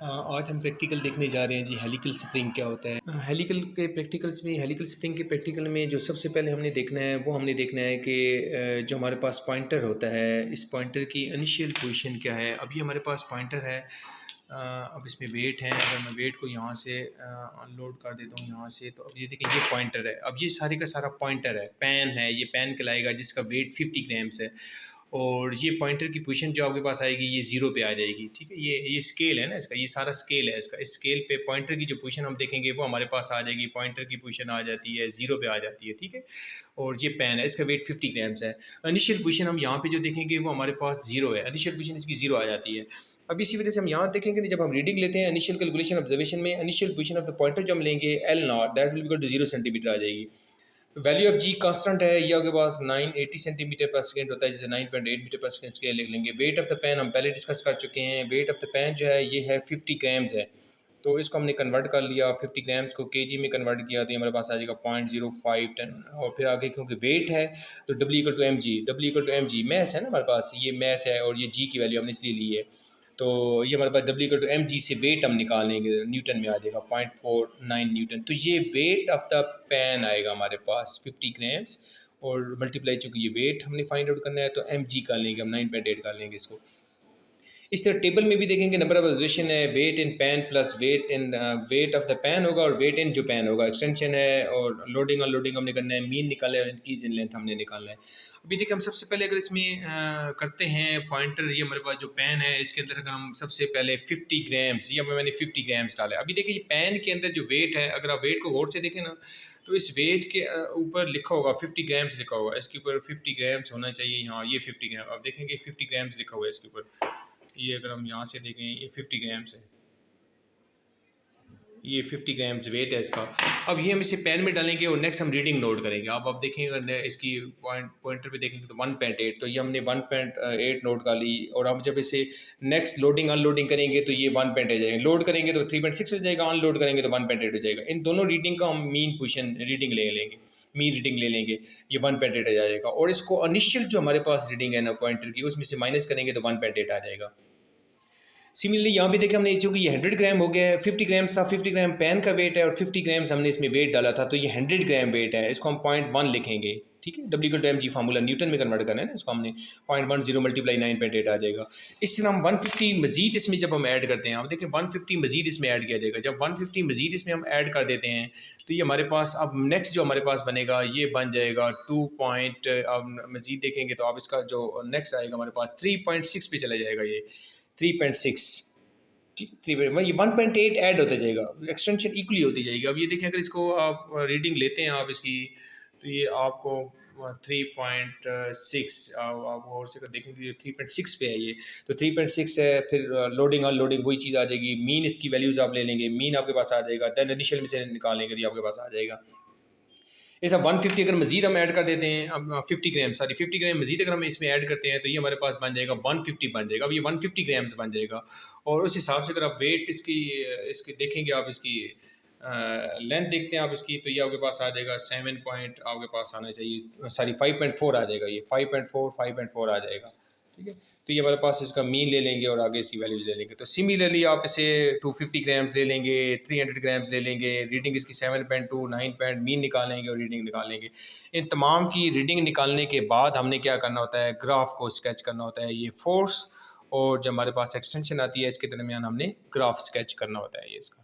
आज हम प्रैक्टिकल देखने जा रहे हैं जी हेलिकल स्प्रिंग क्या होता है। हेलिकल के प्रैक्टिकल्स में हेलिकल स्प्रिंग के प्रैक्टिकल में जो सबसे पहले हमने देखना है वो हमने देखना है कि जो हमारे पास पॉइंटर होता है इस पॉइंटर की इनिशियल पोजीशन क्या है। अभी हमारे पास पॉइंटर है, अब इसमें वेट है। अगर मैं वेट को यहाँ से अनलोड कर देता हूँ यहाँ से, तो अब ये देखें ये पॉइंटर है। अब ये सारे का सारा पॉइंटर है, पेन है, ये पेन कहलाएगा जिसका वेट 50 ग्राम्स है। और ये पॉइंटर की पोजीशन जो आपके पास आएगी ये ज़ीरो पे आ जाएगी। ठीक है, ये स्केल है ना इसका, ये सारा स्केल है इसका। इस स्केल पे पॉइंटर की जो पोजीशन हम देखेंगे वो हमारे पास आ जाएगी, पॉइंटर की पोजीशन आ जाती है ज़ीरो पे आ जाती है। ठीक है, और ये पेन है, इसका वेट 50 ग्राम्स है। इनिशियल पोजीशन हम यहाँ पे जो देखेंगे वो हमारे पास ज़ीरो है, इनिशियल पोजीशन इसकी ज़ीरो आ जाती है। अब इसी वजह से हम यहाँ देखेंगे कि जब हम रीडिंग लेते हैं इनिशियल कैलकुलेशन ऑब्जर्वेशन में, initial position of the pointer जो हम लेंगे L not that will equal to 0 centimetre आ जाएगी। वैल्यू ऑफ जी कांस्टेंट है, ये आपके पास 980 सेंटीमीटर पर सेकंड होता है, जैसे 9.8 मीटर पर सेकंड स्केल लिख लेंगे। वेट ऑफ द पेन हम पहले डिस्कस कर चुके हैं, वेट ऑफ द पेन जो है ये है 50 ग्राम्स है। तो इसको हमने कन्वर्ट कर लिया, 50 ग्राम्स को केजी में कन्वर्ट किया तो ये हमारे पास आ जाएगा 0.0510। और फिर आगे क्योंकि वेट है तो W equal to M G, W equal to M G math है ना हमारे पास, ये मैथ है और ये जी की वैल्यू हमने इसलिए ली है। तो ये हमारे पास W equal to M G से वेट हम निकालेंगे, न्यूटन में आ जाएगा 0.49 न्यूटन। तो ये वेट ऑफ द पेन आएगा हमारे पास 50 ग्राम्स, और मल्टीप्लाई चूँकि ये वेट हमने फाइंड आउट करना है तो एम जी कर लेंगे हम, 9.8 कर लेंगे इसको। इस तरह टेबल में भी देखेंगे नंबर ऑफ ऑब्जर्वेशन है, weight in pen plus weight in weight of the pen होगा और वेट इन जो पेन होगा, एक्सटेंशन है और लोडिंग अनलोडिंग हमने करना है, मीन निकाले और इनकी लेंथ हमने निकालना है। अभी देखिए हम सबसे पहले अगर इसमें करते हैं पॉइंटर, ये हमारे पास जो पेन है इसके अंदर अगर हम सबसे पहले 50 ग्राम्स, ये मैंने 50 ग्राम्स डाला है। अभी देखिए ये पेन के अंदर जो वेट है, अगर आप वेट को गौर से देखें ना तो इस वेट के ऊपर लिखा होगा 50 ग्राम्स लिखा होगा, इसके ऊपर 50 ग्राम्स होना चाहिए। हाँ ये 50 ग्राम, अब देखेंगे 50 ग्राम्स लिखा हुआ है इसके ऊपर। ये अगर हम यहाँ से देखें ये 50 ग्राम्स है, ये 50 ग्राम्स वेट है इसका। अब ये हम इसे पेन में डालेंगे और नेक्स्ट हम रीडिंग नोट करेंगे। आप देखेंगे अगर इसकी पॉइंटर पे देखेंगे तो 1.8, तो ये हमने 1.8 नोट कर ली। और अब जब इसे नेक्स्ट लोडिंग अनलोडिंग करेंगे तो ये 1.8 जाएगा, लोड करेंगे तो 3.6 हो जाएगा, अनलोड करेंगे तो 1.8 हो जाएगा। इन दोनों रीडिंग का हम मीन पोजीशन रीडिंग ले लेंगे, मीन रीडिंग ले लेंगे, ये 1.8 आ जाएगा। और इसको इनिशियल जो हमारे पास रीडिंग है ना पॉइंटर की, उसमें से माइनस करेंगे तो 1.8 आ जाएगा। सिमिलरली यहाँ भी देखें हमने, चूँकि ये 100 ग्राम हो गया है, 50 ग्राम था, 50 ग्राम पेन का वेट है और 50 ग्राम्स हमने इसमें वेट डाला था, तो ये 100 ग्राम वेट है। इसको हम 0.1 लिखेंगे। ठीक है, W equal to M G formula Newton में कन्वर्ट करना है ना, इसको हमने 0.10 मल्टीप्लाई 9.8 आ जाएगा। इस तरह हम 150 मजीद इसमें जब हम ऐड करते हैं, आप देखें 150 मजीद इसमें ऐड किया जाएगा। जब 150 मजीद इसमें हम ऐड कर देते हैं तो ये हमारे पास अब नेक्स्ट जो हमारे पास बनेगा ये बन जाएगा 2 पॉइंट, अब मजीद देखेंगे तो आप इसका जो नेक्स्ट आएगा हमारे पास 3.6 पे चला जाएगा, ये 3.6। ठीक है, 3 ये 1.8 ऐड होता जाएगा, एक्सटेंशन इक्वली होती जाएगी। अब ये देखें अगर इसको आप रीडिंग लेते हैं आप इसकी, तो ये आपको 3.6 आप और से देखेंगे 3.6 पे है ये, तो 3.6 है। फिर लोडिंग अनलोडिंग वही चीज़ आ जाएगी। मीन इसकी वैल्यूज़ आप ले लेंगे, मीन आपके पास आ जाएगा, देन इनिशियल में से निकालेंगे तो आपके पास आ जाएगा। ऐसा 150 अगर मजीद हम ऐड कर देते हैं, अब 50 ग्राम सॉरी 50 ग्राम मजीद अगर हम इसमें ऐड करते हैं तो ये हमारे पास बन जाएगा 150 बन जाएगा। अब ये 150 ग्राम्स बन जाएगा। और उस हिसाब से अगर आप वेट इसकी इसके देखेंगे, आप इसकी लेंथ देखते हैं आप इसकी, तो ये आपके पास आ जाएगा 7 पॉइंट आपके पास आना चाहिए, सॉरी 5.4 आ जाएगा, ये 5.4 आ जाएगा। ठीक है, तो ये हमारे पास इसका मीन ले लेंगे और आगे इसकी वैल्यूज ले लेंगे। तो सिमिलरली आप इसे 250 ग्राम्स ले लेंगे, 300 ग्राम्स ले लेंगे, रीडिंग इसकी 7.2 9 मीन निकालेंगे और रीडिंग निकालेंगे। इन तमाम की रीडिंग निकालने के बाद हमने क्या करना होता है, ग्राफ को स्केच करना होता है। ये फोर्स और जब हमारे पास एक्सटेंशन आती है इसके दरमियान हमने ग्राफ स्केच करना होता है ये इसका।